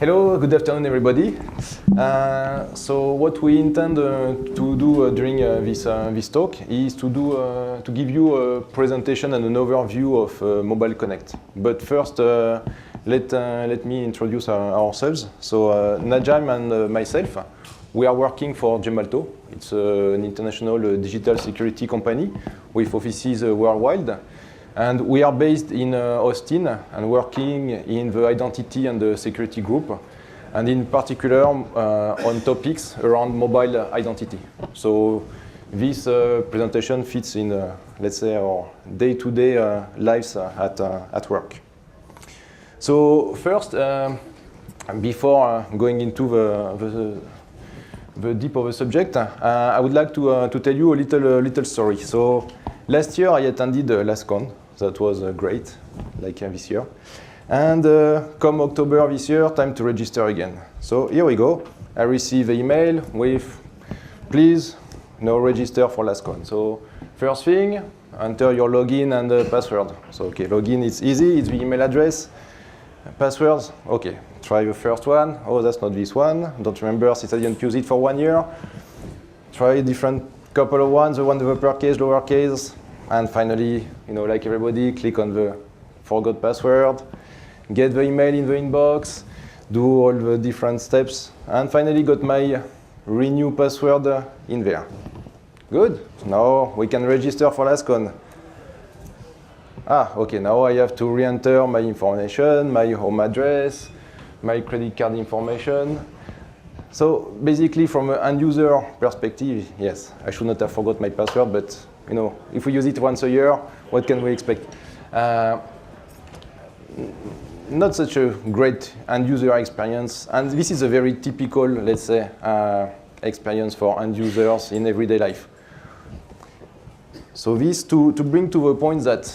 Hello, good afternoon, everybody. So what we intend to do during this talk is to give you a presentation and an overview of Mobile Connect. But first, let me introduce ourselves. So Najam and myself, we are working for Gemalto. It's an international digital security company with offices worldwide. And we are based in Austin and working in the identity and the security group, and in particular on topics around mobile identity. So this presentation fits in, let's say, our day-to-day lives at work. So first, before going into the deep of the subject, I would like to tell you a little story. So last year I attended LastCon. That was great, like this year. And come October this year, time to register again. So here we go. I receive an email with, please, now register for LastCon. So first thing, enter your login and password. So okay, login, it's easy, it's the email address. Passwords, okay, try the first one. Oh, that's not this one. Don't remember since I didn't use it for 1 year. Try a different couple of ones, the one with uppercase, lowercase. And finally, like everybody, click on the forgot password, get the email in the inbox, do all the different steps, and finally got my renew password in there. Good. Now we can register for LastCon. Okay, now I have to re-enter my information, my home address, my credit card information. So basically, from an end user perspective, yes, I should not have forgot my password, but if we use it once a year, what can we expect? Not such a great end user experience, and this is a very typical, let's say, experience for end users in everyday life. So this to bring to the point that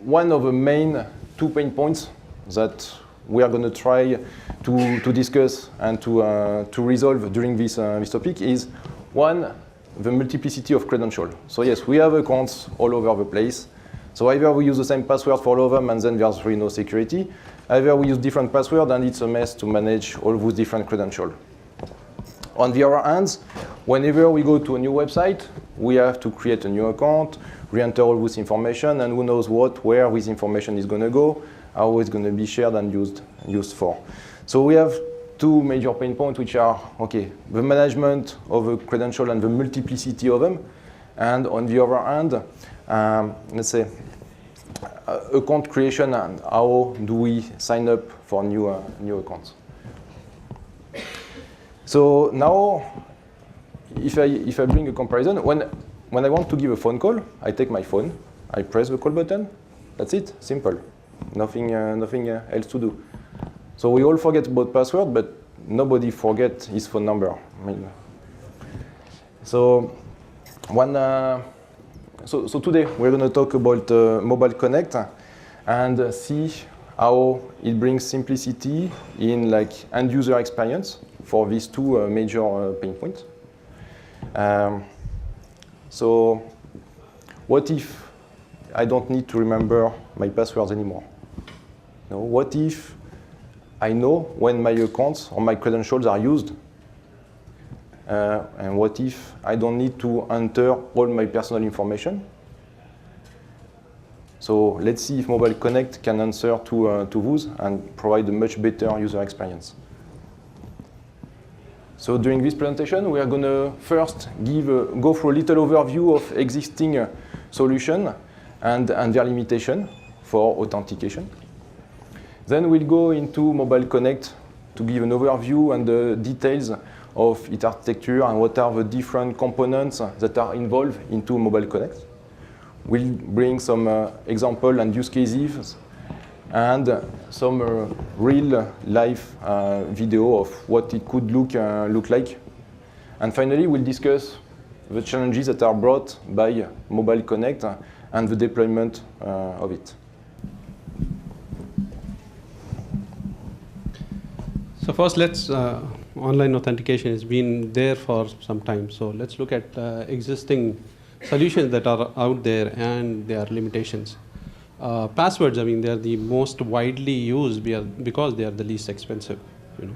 one of the main 2 pain points that we are going to try to discuss and to resolve during this topic is, one, the multiplicity of credentials. So yes, we have accounts all over the place. So either we use the same password for all of them and then there's really no security. Either we use different passwords and it's a mess to manage all those different credentials. On the other hand, whenever we go to a new website, we have to create a new account, re-enter all this information, and who knows where this information is going to go, how it's going to be shared and used for. So we have 2 major pain points, which are, okay, the management of the credential and the multiplicity of them, and on the other hand, let's say, account creation and how do we sign up for new accounts. So now, if I bring a comparison, when I want to give a phone call, I take my phone, I press the call button, that's it, simple, nothing else to do. So we all forget about password, but nobody forgets his phone number. So today we're going to talk about Mobile Connect and see how it brings simplicity in end user experience for these 2 major pain points. So what if I don't need to remember my passwords anymore? What if I know when my accounts or my credentials are used? And what if I don't need to enter all my personal information? So let's see if Mobile Connect can answer to those and provide a much better user experience. So during this presentation, we are going to first go through a little overview of existing solution and their limitation for authentication. Then we'll go into Mobile Connect to give an overview and the details of its architecture and what are the different components that are involved into Mobile Connect. We'll bring some example and use cases and some real life video of what it could look like. And finally, we'll discuss the challenges that are brought by Mobile Connect and the deployment of it. So first, online authentication has been there for some time. So let's look at existing solutions that are out there and their limitations. Passwords, I mean, they're the most widely used because they are the least expensive. you know.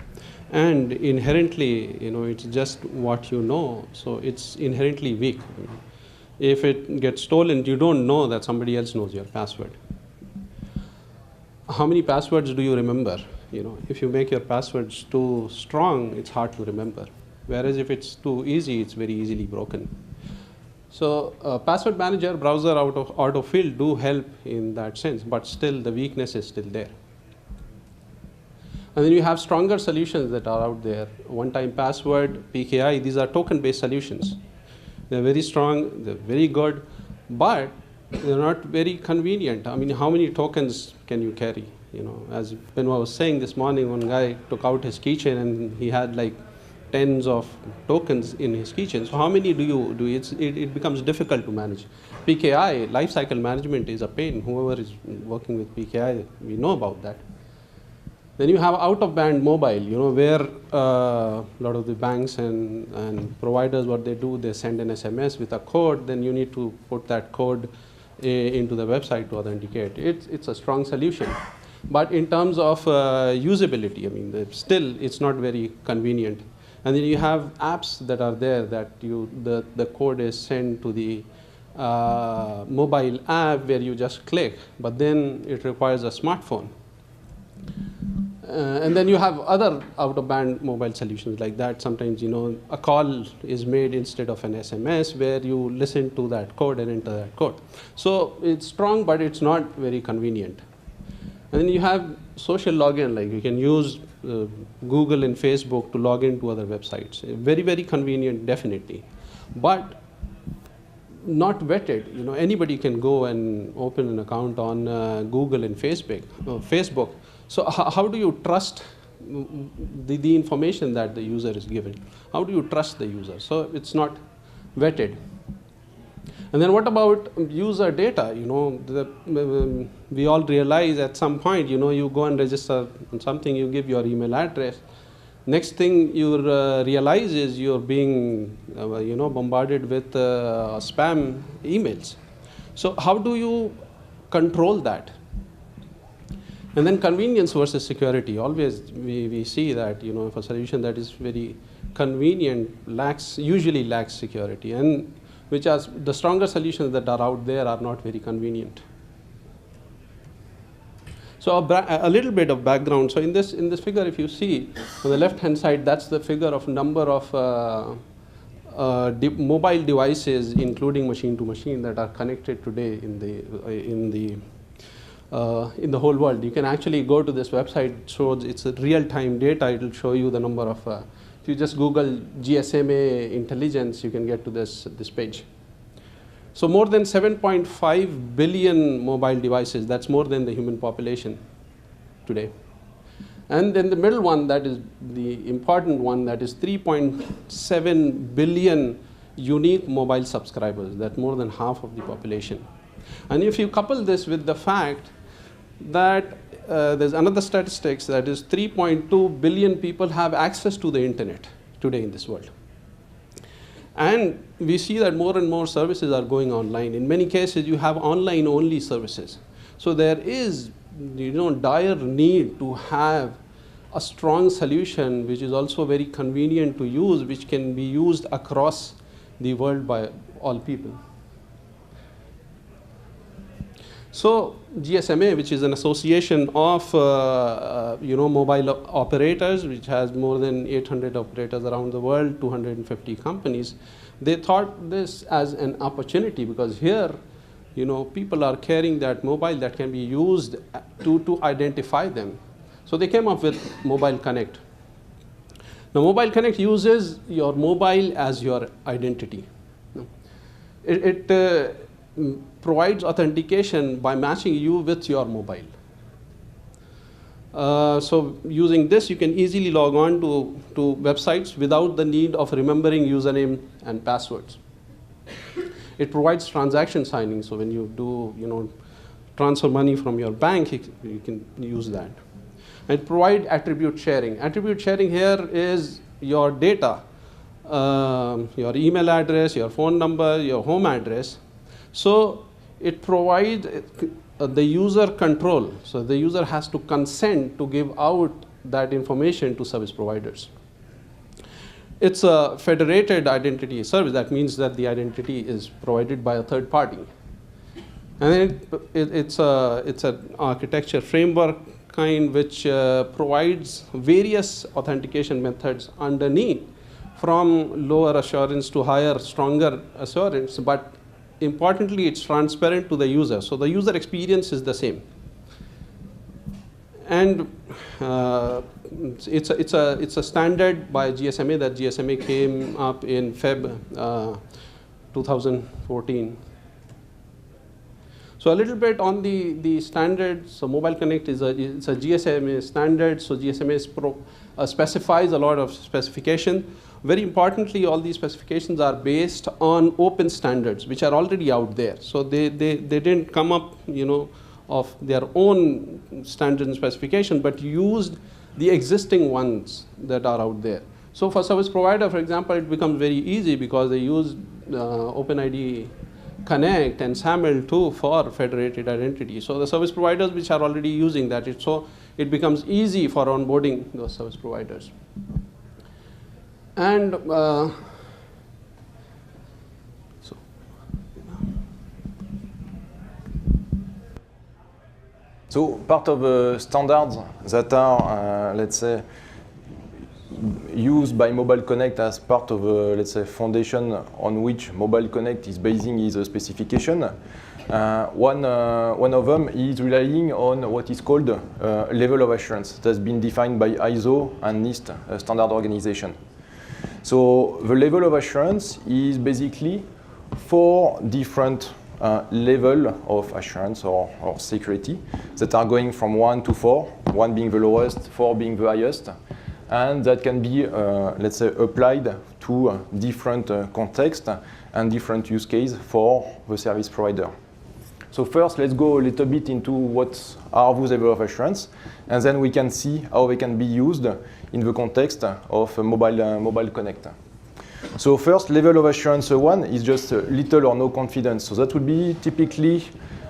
And inherently, you know, it's just what you know, so it's inherently weak. You know. If it gets stolen, you don't know that somebody else knows your password. How many passwords do you remember? You know, if you make your passwords too strong, it's hard to remember. Whereas if it's too easy, it's very easily broken. So password manager, browser, autofill do help in that sense, but still the weakness is still there. And then you have stronger solutions that are out there. One-time password, PKI, these are token-based solutions. They're very strong, they're very good, but they're not very convenient. I mean, how many tokens can you carry? You know, as Benoit was saying this morning, one guy took out his keychain and he had like tens of tokens in his keychain. So how many do you do? It becomes difficult to manage. PKI, lifecycle management, is a pain. Whoever is working with PKI, we know about that. Then you have out-of-band mobile, you know, where a lot of the banks and providers, what they do, they send an SMS with a code, then you need to put that code into the website to authenticate. It's a strong solution. But in terms of usability, I mean, still it's not very convenient. And then you have apps that are there that the code is sent to the mobile app where you just click, but then it requires a smartphone. And then you have other out-of-band mobile solutions like that. Sometimes, you know, a call is made instead of an SMS where you listen to that code and enter that code. So it's strong, but it's not very convenient. And then you have social login, like you can use Google and Facebook to log into other websites. Very, very convenient, definitely. But not vetted. You know, anybody can go and open an account on Google and Facebook. So how do you trust the information that the user is given? How do you trust the user? So it's not vetted. And then what about user data? You know, we all realize at some point, you know, you go and register on something, you give your email address. Next thing you realize is you're being, you know, bombarded with spam emails. So how do you control that? And then convenience versus security. Always we see that, you know, if a solution that is very convenient usually lacks security, and which are the stronger solutions that are out there are not very convenient. So a little bit of background. So in this figure, if you see on the left-hand side, that's the figure of number of mobile devices, including machine-to-machine, that are connected today in the whole world. You can actually go to this website. Shows it's a real-time data. It will show you the number of. If you just Google GSMA intelligence, you can get to this page. So more than 7.5 billion mobile devices. That's more than the human population today. And then the middle one, that is the important one, that is 3.7 billion unique mobile subscribers. That's more than half of the population. And if you couple this with the fact that there's another statistics, that is 3.2 billion people have access to the internet today in this world. And we see that more and more services are going online. In many cases, you have online-only services. So there is, you know, dire need to have a strong solution which is also very convenient to use, which can be used across the world by all people. So GSMA, which is an association of you know, mobile operators, which has more than 800 operators around the world, 250 companies, they thought this as an opportunity, because here, you know, people are carrying that mobile that can be used to identify them. So they came up with Mobile Connect. Now Mobile Connect uses your mobile as your identity. It provides authentication by matching you with your mobile. So using this, you can easily log on to websites without the need of remembering username and passwords. It provides transaction signing, so when you do, you know, transfer money from your bank, you can use that. And it provides attribute sharing. Attribute sharing here is your data, your email address, your phone number, your home address. So it provides the user control. So the user has to consent to give out that information to service providers. It's a federated identity service. That means that the identity is provided by a third party. And then it's an architecture framework kind which provides various authentication methods underneath, from lower assurance to higher, stronger assurance. But importantly, it's transparent to the user. So the user experience is the same. And it's a standard by GSMA that GSMA came up in Feb 2014. So a little bit on the standards. So Mobile Connect it's a GSMA standard. So GSMA specifies a lot of specification. Very importantly, all these specifications are based on open standards, which are already out there. So they didn't come up, of their own standard and specification, but used the existing ones that are out there. So for service provider, for example, it becomes very easy because they use OpenID Connect and SAML too for federated identity. So the service providers which are already using that, it becomes easy for onboarding those service providers. And So part of the standards that are, let's say, used by Mobile Connect as part of a, let's say, foundation on which Mobile Connect is basing its specification. One of them is relying on what is called level of assurance that's been defined by ISO and NIST standard organization. So the level of assurance is basically 4 different level of assurance or security that are going from 1 to 4, 1 being the lowest, 4 being the highest, and that can be, let's say, applied to different contexts and different use cases for the service provider. So first, let's go a little bit into what are those levels of assurance, and then we can see how they can be used in the context of Mobile Connect. So first, level of assurance 1 is just little or no confidence. So that would be typically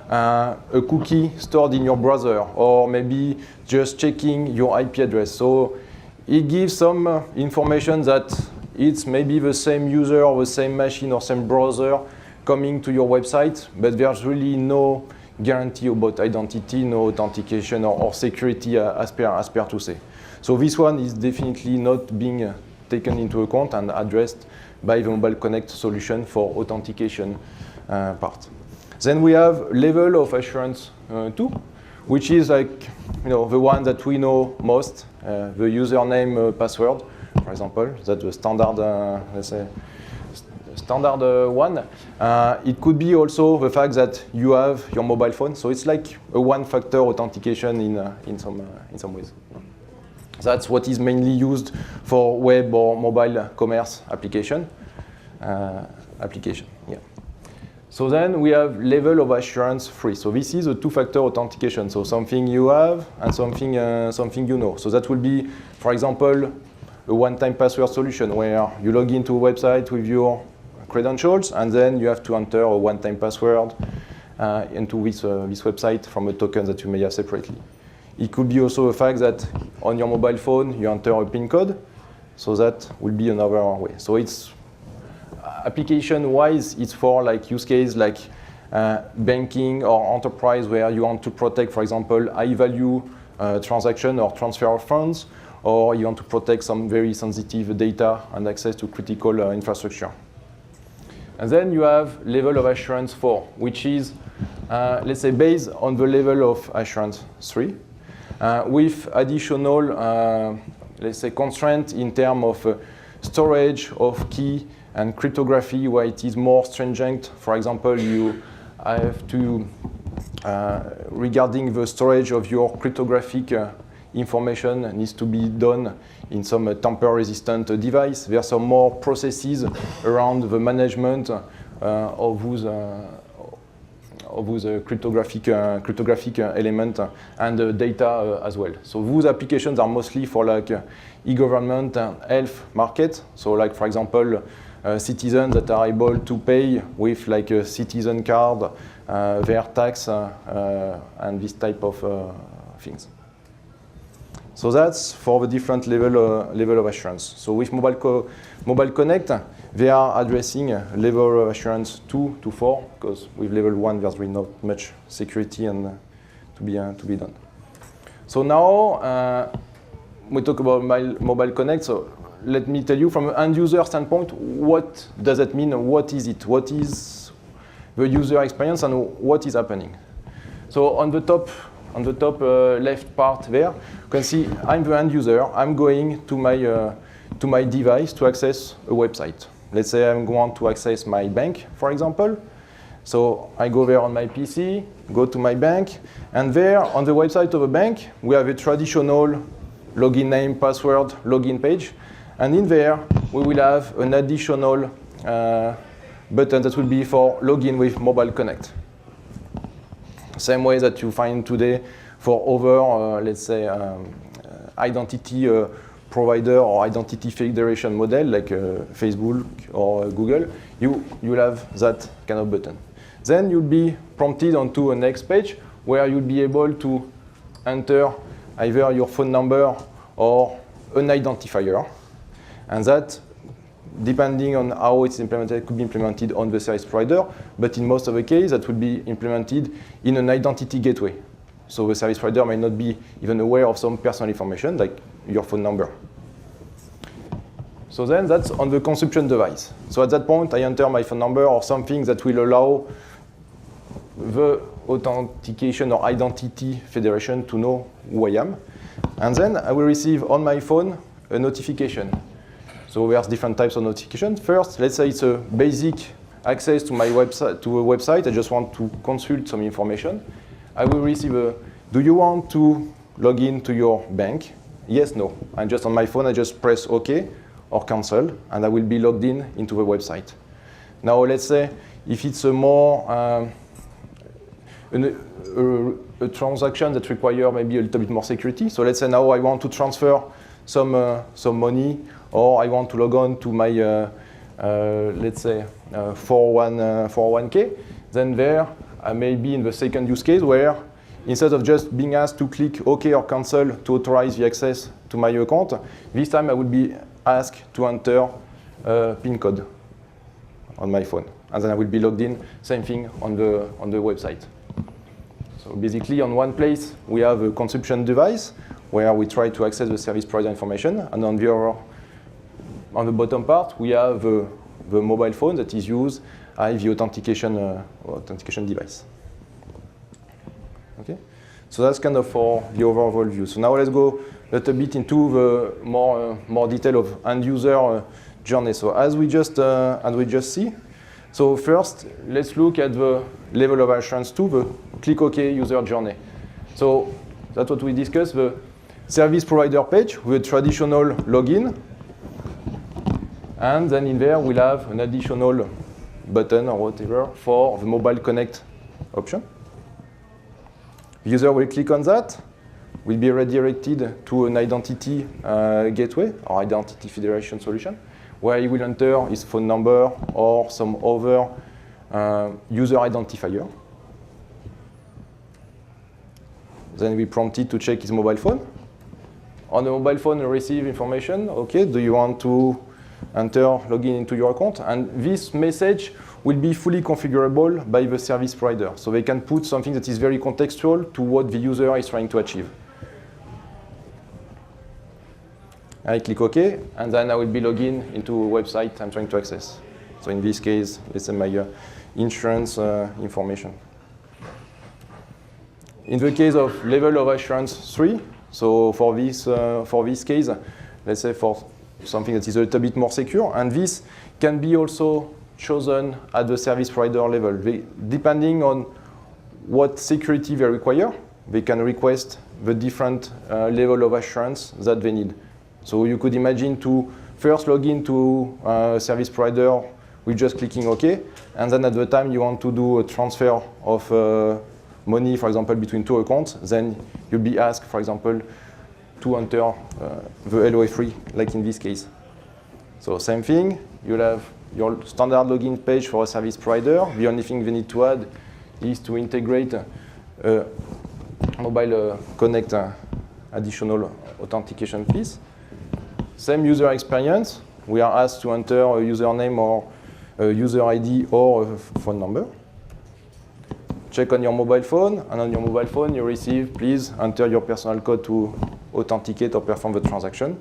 a cookie stored in your browser, or maybe just checking your IP address. So it gives some information that it's maybe the same user or the same machine or same browser coming to your website, but there's really no guarantee about identity, no authentication or security as per to say. So this one is definitely not being taken into account and addressed by the Mobile Connect solution for authentication part. Then we have level of assurance 2, which is like the one that we know most, the username password, for example. That's the standard, let's say, standard one. It could be also the fact that you have your mobile phone, so it's like a one-factor authentication in some ways. That's what is mainly used for web or mobile commerce application. Yeah. So then we have level of assurance 3. So this is a two-factor authentication. So something you have and something you know. So that will be, for example, a one-time password solution where you log into a website with your credentials and then you have to enter a one-time password into this website from a token that you may have separately. It could be also the fact that on your mobile phone you enter a PIN code, so that will be another way. So it's application-wise, it's for like use case like banking or enterprise where you want to protect, for example, high-value transaction or transfer of funds, or you want to protect some very sensitive data and access to critical infrastructure. And then you have level of assurance 4, which is, let's say, based on the level of assurance 3. With additional, let's say, constraint in terms of storage of key and cryptography, where it is more stringent. For example, you have to, regarding the storage of your cryptographic information needs to be done in some tamper-resistant device. There are some more processes around the management of those cryptographic element and data as well. So those applications are mostly for like e-government and health market. So like, for example, citizens that are able to pay with like a citizen card, their tax and this type of things. So that's for the different level of assurance. So with Mobile Connect, they are addressing level of assurance 2 to 4, because with level 1 there's really not much security and to be done. So now we talk about Mobile Connect. So let me tell you from an end user standpoint, what does that mean? What is it? What is the user experience and what is happening? So on the top left part there, you can see I'm the end user. I'm going to my device to access a website. Let's say I want to access my bank, for example. So I go there on my PC, go to my bank, and there on the website of a bank, we have a traditional login name, password, login page. And in there, we will have an additional button that will be for login with Mobile Connect. Same way that you find today for other, let's say, identity provider or identity federation model like Facebook or Google, you'll have that kind of button. Then you'll be prompted onto a next page where you'll be able to enter either your phone number or an identifier. And that, depending on how it's implemented, could be implemented on the service provider, but in most of the cases, that would be implemented in an identity gateway. So the service provider may not be even aware of some personal information, like your phone number. So then that's on the consumption device. So at that point, I enter my phone number or something that will allow the authentication or identity federation to know who I am. And then I will receive on my phone a notification. So there's different types of notification. First, let's say it's a basic access to my website, to a website. I just want to consult some information. I will receive a, do you want to log in to your bank? Yes, no. And just on my phone, I just press OK or cancel, and I will be logged in into the website. Now, let's say if it's a more a transaction that requires maybe a little bit more security. So let's say now I want to transfer some money, or I want to log on to my, let's say, 401k. Then there, I may be in the second use case where instead of just being asked to click OK or cancel to authorize the access to my account, this time I would be asked to enter a PIN code on my phone. And then I will be logged in, same thing on the website. So basically on one place, we have a consumption device where we try to access the service provider information. And on the other, on the bottom part, we have the mobile phone that is used as the authentication device. Okay, so that's kind of for the overall view. So now let's go a little bit into the more detail of end user journey. So as we just see, so first let's look at the level of assurance to the click OK user journey. So that's what we discussed, the service provider page with a traditional login. And then in there, we'll have an additional button or whatever for the Mobile Connect option. The user will click on that, will be redirected to an identity gateway or identity federation solution, where he will enter his phone number or some other user identifier. Then we prompted to check his mobile phone. On the mobile phone, receive information. Okay, do you want to enter, login into your account? And this message will be fully configurable by the service provider. So they can put something that is very contextual to what the user is trying to achieve. I click OK, and then I will be logged in into a website I'm trying to access. So in this case, it's my insurance information. In the case of level of assurance 3, so for this case, let's say for something that is a little bit more secure, and this can be also chosen at the service provider level. Depending on what security they require, they can request the different level of assurance that they need. So you could imagine to first log in to a service provider with just clicking OK, and then at the time you want to do a transfer of money, for example, between two accounts, then you'll be asked, for example, to enter the LOA3, like in this case. So same thing, you'll have your standard login page for a service provider. The only thing they need to add is to integrate a Mobile Connect additional authentication piece. Same user experience. We are asked to enter a username or a user ID or a phone number. Check on your mobile phone, and on your mobile phone you receive, please enter your personal code to authenticate or perform the transaction.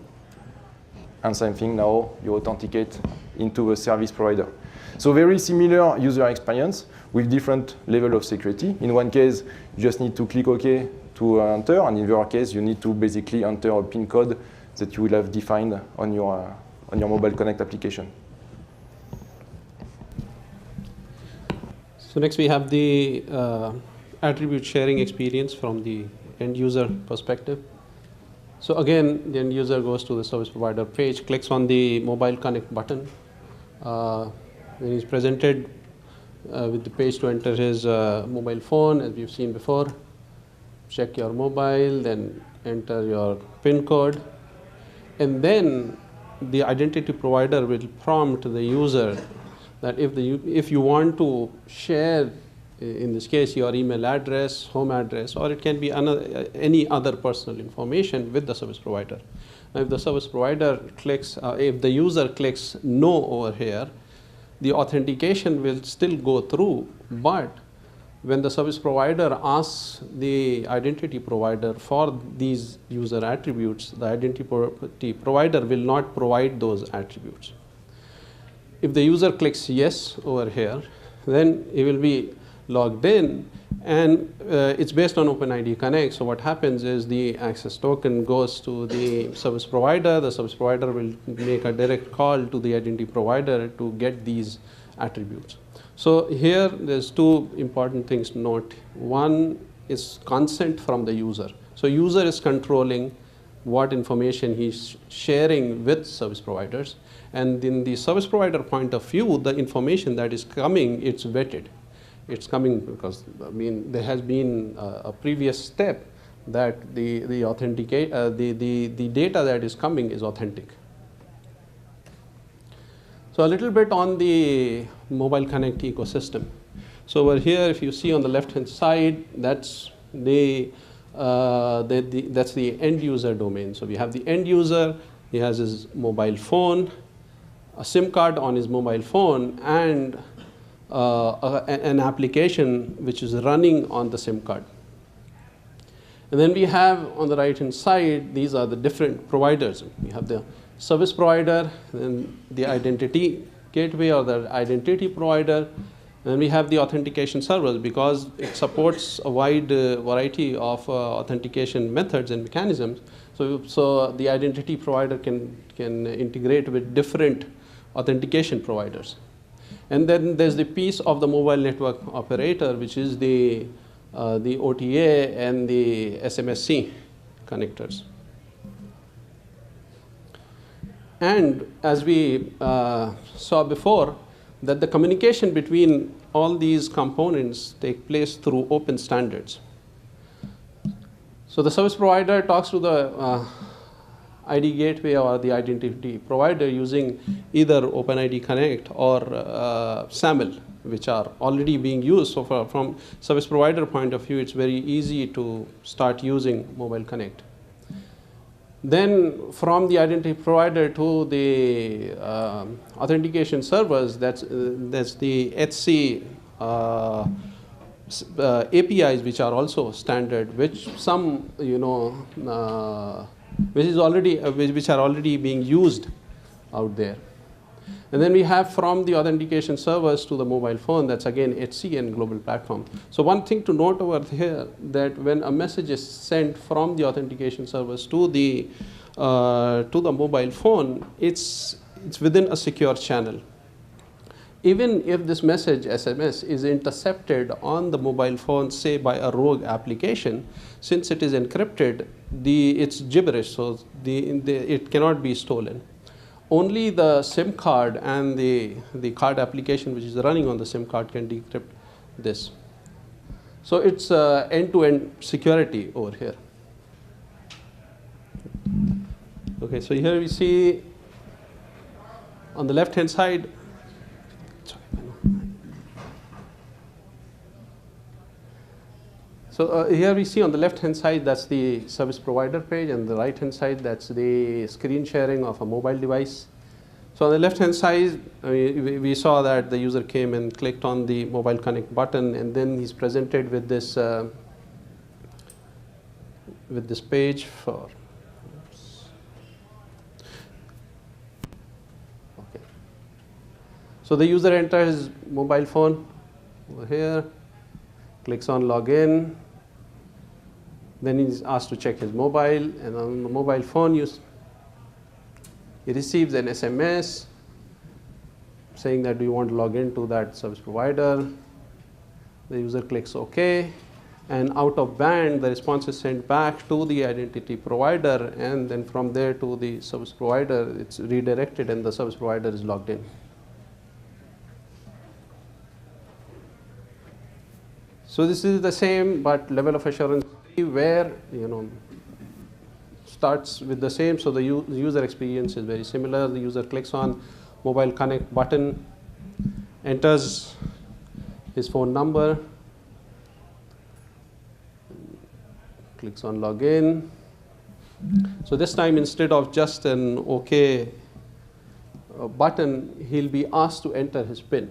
And same thing now, you authenticate into a service provider. So very similar user experience with different level of security. In one case, you just need to click OK to enter, and in the other case, you need to basically enter a PIN code that you will have defined on your Mobile Connect application. So next we have the attribute sharing experience from the end user perspective. So again, the end user goes to the service provider page, clicks on the Mobile Connect button. Then he's presented with the page to enter his mobile phone, as we've seen before. Check your mobile, then enter your PIN code. And then the identity provider will prompt the user that if you want to share, in this case, your email address, home address, or it can be any other personal information with the service provider. Now, if the service provider clicks, if the user clicks no over here, the authentication will still go through, but when the service provider asks the identity provider for these user attributes, the identity provider will not provide those attributes. If the user clicks yes over here, then he will be logged in, and it's based on OpenID Connect. So what happens is the access token goes to the service provider. The service provider will make a direct call to the identity provider to get these attributes. So here there's two important things to note. One is consent from the user. So user is controlling what information he's sharing with service providers. And in the service provider point of view, the information that is coming, it's vetted. It's coming because, I mean, there has been a previous step that the data that is coming is authentic. So a little bit on the Mobile Connect ecosystem. So over here, if you see on the left-hand side, that's the end user domain. So we have the end user. He has his mobile phone, a SIM card on his mobile phone, and an application which is running on the SIM card. And then we have on the right-hand side, these are the different providers. We have the service provider, then the identity gateway or the identity provider, and we have the authentication servers because it supports a wide variety of authentication methods and mechanisms. So the identity provider can integrate with different authentication providers. And then there's the piece of the mobile network operator, which is the OTA and the SMSC connectors. And as we saw before, that the communication between all these components take place through open standards. So the service provider talks to the ID gateway or the identity provider using either OpenID Connect or SAML, which are already being used. So from service provider point of view, it's very easy to start using Mobile Connect. Then from the identity provider to the authentication servers, that's the HC APIs, which are also standard, which some which are already being used out there. And then we have from the authentication servers to the mobile phone, that's again HC and global platform. So one thing to note over here, that when a message is sent from the authentication servers to the mobile phone, it's within a secure channel. Even if this message, SMS, is intercepted on the mobile phone, say by a rogue application, since it is encrypted, it's gibberish, so it cannot be stolen. Only the SIM card and the card application which is running on the SIM card can decrypt this. So it's end-to-end security over here. Okay, so here we see on the left-hand side, So here we see on the left-hand side, that's the service provider page, and the right-hand side, that's the screen sharing of a mobile device. So on the left-hand side, we saw that the user came and clicked on the mobile connect button, and then he's presented with this page for. Okay. So the user enters his mobile phone over here, clicks on login. Then he's asked to check his mobile, and on the mobile phone, he receives an SMS saying that do you want to log in to that service provider. The user clicks OK, and out of band, the response is sent back to the identity provider, and then from there to the service provider, it's redirected, and the service provider is logged in. So this is the same, but level of assurance where starts with the same. So the user experience is very similar. The user clicks on mobile connect button, enters his phone number, clicks on login. So this time, instead of just an OK button, he'll be asked to enter his PIN.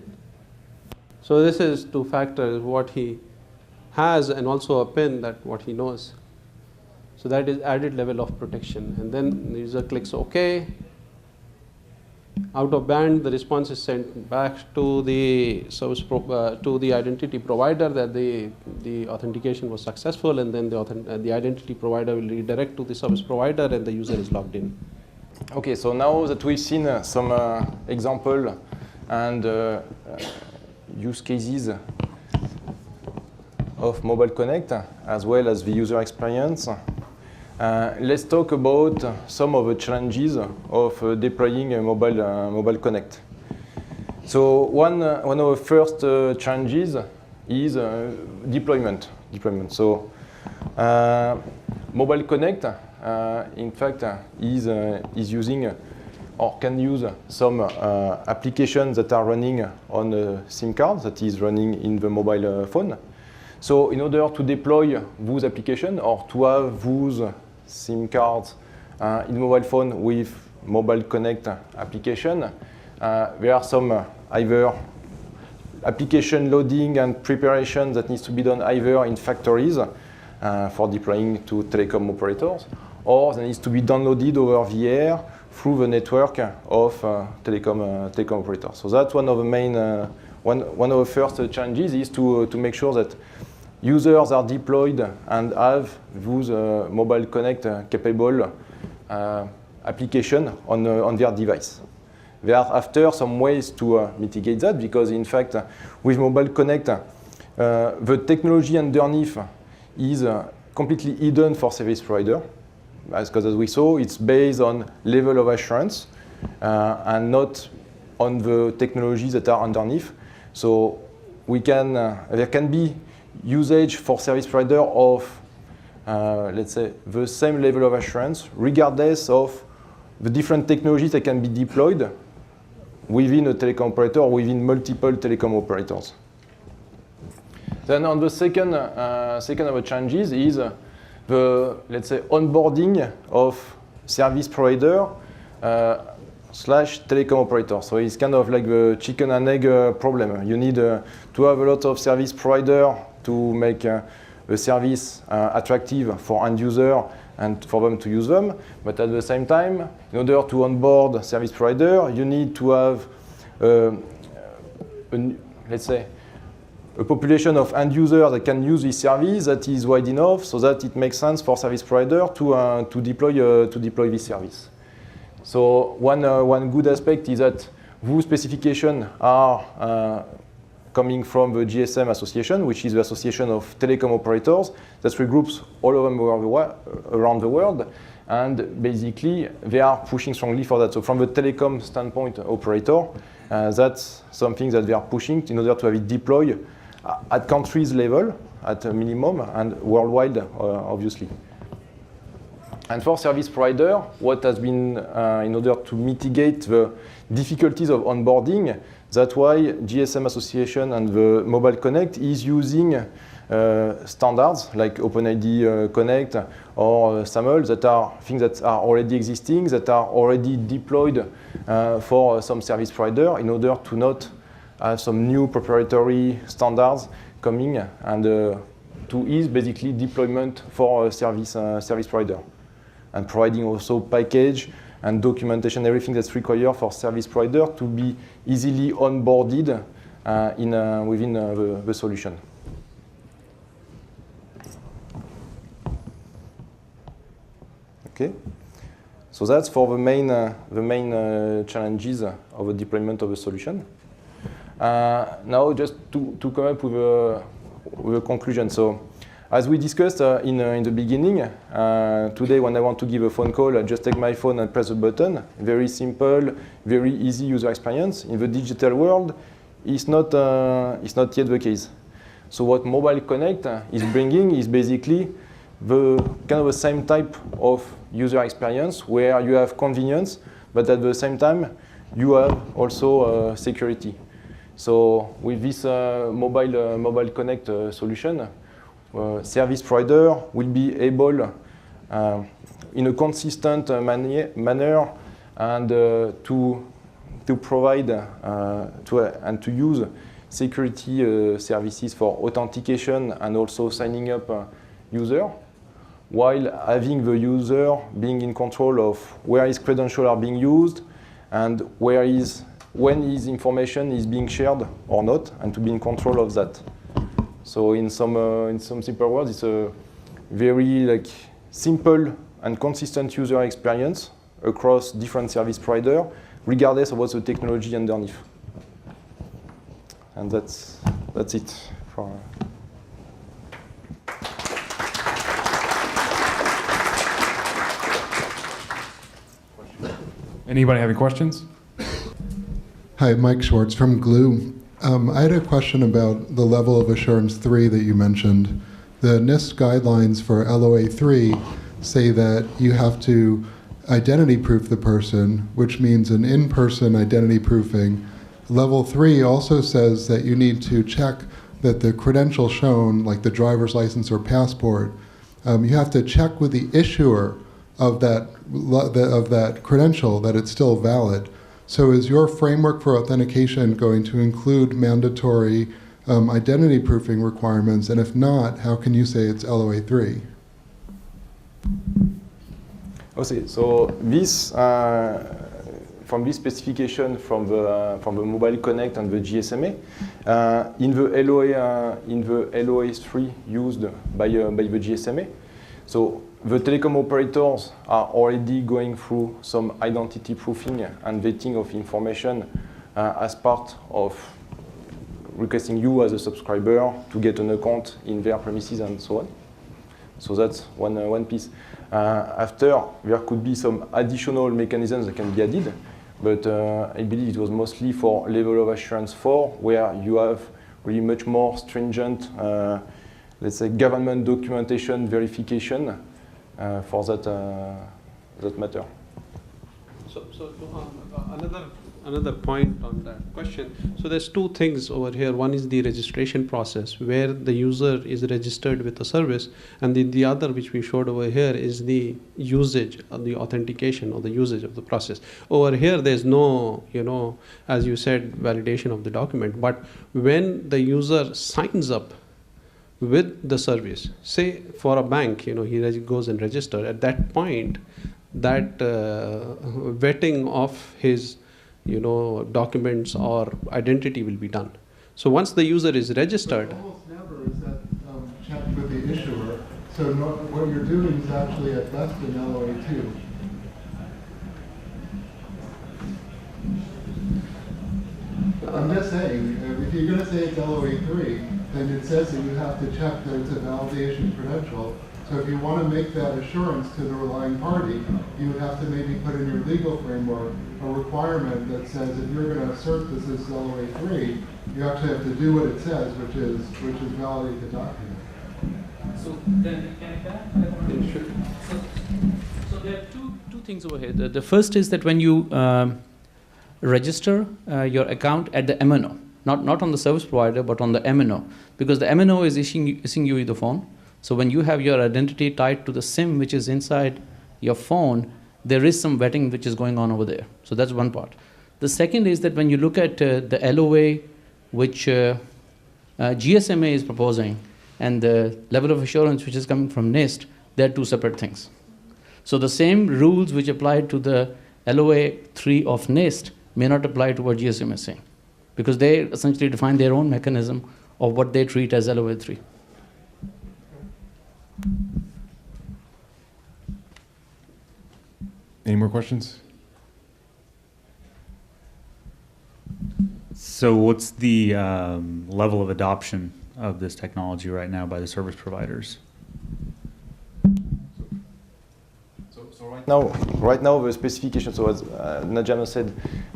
So this is two factors, what he has and also a PIN, that what he knows. So that is added level of protection. And then the user clicks OK. Out of band, the response is sent back to the to the identity provider that the authentication was successful, and then the identity provider will redirect to the service provider, and the user is logged in. Okay, so now that we've seen some example and use cases of Mobile Connect, as well as the user experience, let's talk about some of the challenges of deploying a Mobile Connect. So one of the first challenges is deployment. So Mobile Connect, in fact, is using or can use some applications that are running on a SIM card that is running in the mobile phone. So in order to deploy those applications or to have those SIM cards in mobile phone with Mobile Connect application, there are some either application loading and preparation that needs to be done either in factories for deploying to telecom operators, or that needs to be downloaded over the air through the network of telecom operators. So that's one of the main, one of the first challenges is to make sure that users are deployed and have those Mobile Connect capable application on their device. There are after some ways to mitigate that, because in fact with Mobile Connect the technology underneath is completely hidden for service provider, because as we saw, it's based on level of assurance and not on the technologies that are underneath. So we can there can be usage for service provider of let's say the same level of assurance regardless of the different technologies that can be deployed within a telecom operator or within multiple telecom operators. Then on the second of the challenges is the, let's say, onboarding of service provider slash telecom operator. So it's kind of like the chicken and egg problem. You need to have a lot of service provider to make the service attractive for end user and for them to use them. But at the same time, in order to onboard service provider, you need to have, let's say, a population of end users that can use this service that is wide enough so that it makes sense for service provider to deploy this service. So one good aspect is that those specifications are coming from the GSM Association, which is the association of telecom operators that regroups all of them around the world, and basically they are pushing strongly for that. So from the telecom standpoint operator, that's something that they are pushing in order to have it deployed at countries level at a minimum and worldwide, obviously. And for service provider, what has been, in order to mitigate the difficulties of onboarding, that's why GSM Association and the Mobile Connect is using standards like OpenID Connect or SAML that are things that are already existing, that are already deployed for some service provider in order to not have some new proprietary standards coming and to ease basically deployment for service provider, and providing also package and documentation, everything that's required for service provider to be easily onboarded within the solution. Okay, so that's for the main challenges of the deployment of a solution. Now, just to come up with a conclusion. So, as we discussed in the beginning, today when I want to give a phone call, I just take my phone and press a button. Very simple, very easy user experience. In the digital world, it's not yet the case. So what Mobile Connect is bringing is basically the kind of the same type of user experience where you have convenience, but at the same time, you have also security. So with this Mobile Connect solution, service provider will be able, in a consistent manner, and to provide and to use security services for authentication and also signing up user, while having the user being in control of where his credentials are being used and when his information is being shared or not, and to be in control of that. So in some simple words, it's a very simple and consistent user experience across different service providers, regardless of what's the technology underneath. And that's it for. Anybody have any questions? Hi, Mike Schwartz from Glue. I had a question about the level of assurance 3 that you mentioned. The NIST guidelines for LOA 3 say that you have to identity proof the person, which means an in-person identity proofing. Level 3 also says that you need to check that the credential shown, like the driver's license or passport, you have to check with the issuer of that credential that it's still valid. So is your framework for authentication going to include mandatory identity proofing requirements? And if not, how can you say it's LOA 3? Okay, so this from this specification from the Mobile Connect and the GSMA, in the LOA 3 used by the GSMA, so the telecom operators are already going through some identity proofing and vetting of information as part of requesting you as a subscriber to get an account in their premises and so on. So that's one piece. After, there could be some additional mechanisms that can be added, but I believe it was mostly for level of assurance 4, where you have really much more stringent, let's say, government documentation verification for that matter. So another point on that question. So there's two things over here. One is the registration process, where the user is registered with the service, and the other, which we showed over here, is the usage of the authentication or the usage of the process. Over here, there's no, as you said, validation of the document. But when the user signs up with the service, say for a bank, he goes and registers. At that point, that vetting of his, documents or identity will be done. So once the user is registered, almost never is that checked with the issuer. So what you're doing is actually at best in LOA 2. I'm just saying, if you're going to say it's LOA 3, then it says that you have to check that it's a validation credential. So if you want to make that assurance to the relying party, you would have to maybe put in your legal framework a requirement that says if you're going to assert this is LOA 3, you actually have to do what it says, which is validate the document. So then, can I? So there are two things over here. The first is that when you register your account at the MNO, not on the service provider, but on the MNO, because the MNO is issuing you the phone. So when you have your identity tied to the SIM which is inside your phone, there is some vetting which is going on over there. So that's one part. The second is that when you look at the LOA which GSMA is proposing and the level of assurance which is coming from NIST, they're two separate things. So the same rules which apply to the LOA 3 of NIST may not apply to what GSMA is saying, because they essentially define their own mechanism of what they treat as LOA 3. Any more questions? So what's the level of adoption of this technology right now by the service providers? So right now the specification, so as Najama said,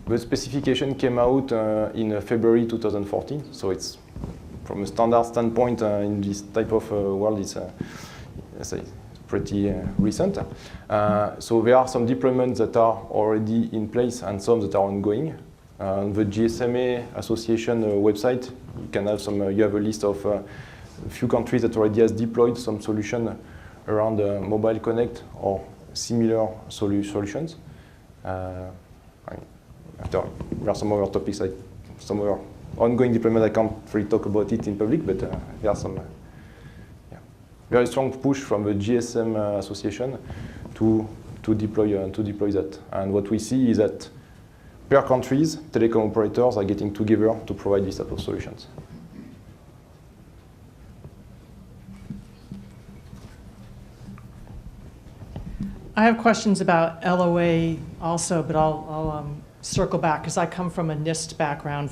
the specification came out in February 2014. So it's, from a standard standpoint, in this type of world, it's let's say pretty recent. So there are some deployments that are already in place and some that are ongoing. On the GSMA Association website, you can have you have a list of a few countries that already has deployed some solution around Mobile Connect or similar solutions. There are some other topics, like some other ongoing deployment. I can't really talk about it in public, but there are some very strong push from the GSM Association to deploy that. And what we see is that per countries, telecom operators are getting together to provide this type of solutions. I have questions about LOA also, but I'll circle back because I come from a NIST background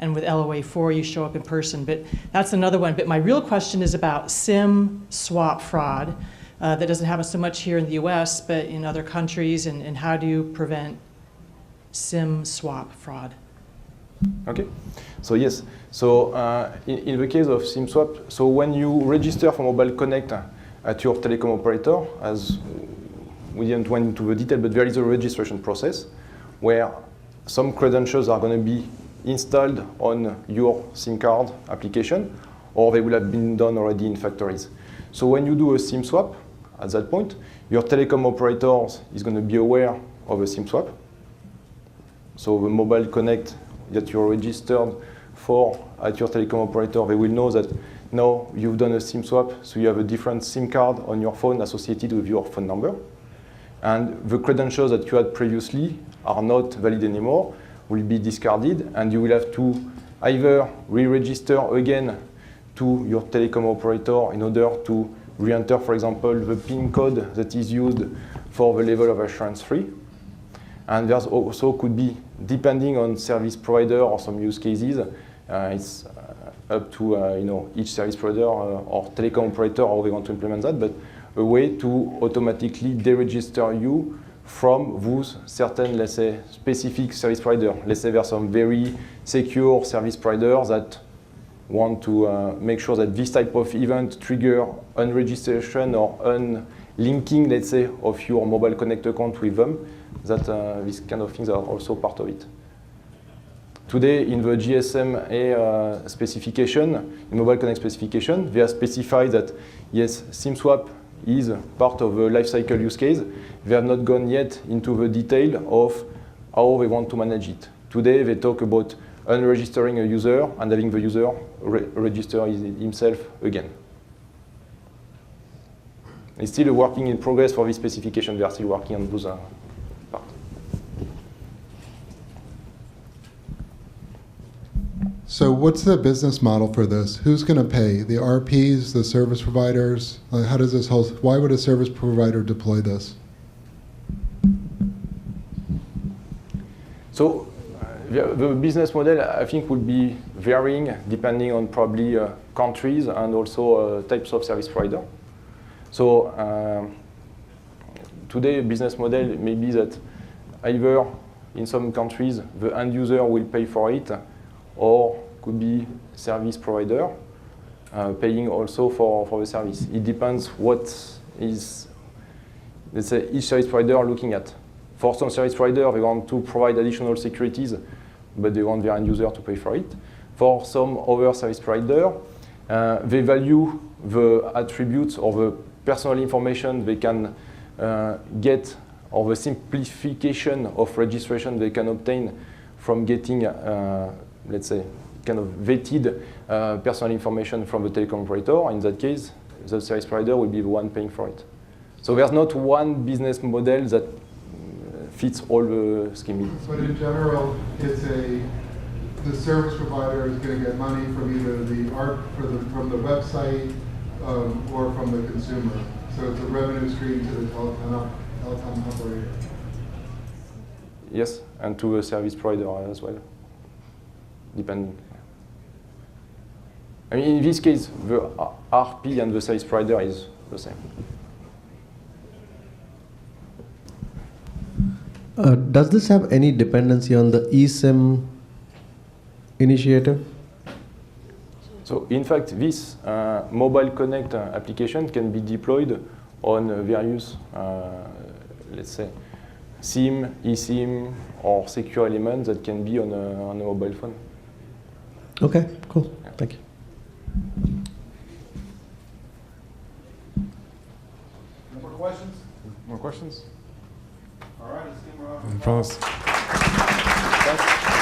and with LOA 4 you show up in person, but that's another one. But my real question is about SIM swap fraud that doesn't happen so much here in the US, but in other countries, and how do you prevent SIM swap fraud? Okay, so yes, so in the case of SIM swap, so when you register for Mobile Connect at your telecom operator, as we didn't went into the detail, but there is a registration process where some credentials are going to be installed on your SIM card application, or they will have been done already in factories. So when you do a SIM swap, at that point, your telecom operator is going to be aware of a SIM swap. So the Mobile Connect that you're registered for at your telecom operator, they will know that now you've done a SIM swap, so you have a different SIM card on your phone associated with your phone number. And the credentials that you had previously are not valid anymore, will be discarded, and you will have to either re-register again to your telecom operator in order to re-enter, for example, the PIN code that is used for the level of assurance 3. And there's also could be, depending on service provider or some use cases, it's up to each service provider or telecom operator how they want to implement that, but a way to automatically deregister you from those certain, let's say, specific service provider. Let's say there are some very secure service providers that want to make sure that this type of event trigger unregistration or unlinking, let's say, of your Mobile Connect account with them, that these kind of things are also part of it. Today, in the GSMA specification, in Mobile Connect specification, they have specified that, yes, SIM swap is part of the lifecycle use case. They have not gone yet into the detail of how they want to manage it. Today, they talk about unregistering a user and having the user register himself again. It's still a working in progress for this specification. They are still working on those parts. So what's the business model for this? Who's going to pay? The RPs, the service providers? How does this whole, why would a service provider deploy this? So the business model, I think, would be varying depending on probably countries and also types of service provider. So today, a business model may be that either in some countries the end user will pay for it, or could be service provider paying also for the service. It depends what is, let's say, each service provider looking at. For some service provider, they want to provide additional securities, but they want their end user to pay for it. for some other service provider. They value the attributes or the personal information they can get, or the simplification of registration they can obtain from getting, let's say, kind of vetted personal information from the telecom operator. In that case, the service provider will be the one paying for it. So there's not one business model that fits all the scheme. But in general, it's the service provider is going to get money from either the from the website or from the consumer. So it's a revenue stream to the telecom operator. Yes, and to a service provider as well, depending. I mean, in this case, the RP and the service provider is the same. Does this have any dependency on the eSIM initiative? So in fact, this mobile connect application can be deployed on various, let's say, SIM, eSIM, or secure elements that can be on a mobile phone. Okay, cool. Yeah. Thank you. No more questions? More questions? All right, let's give them a round of France. applause.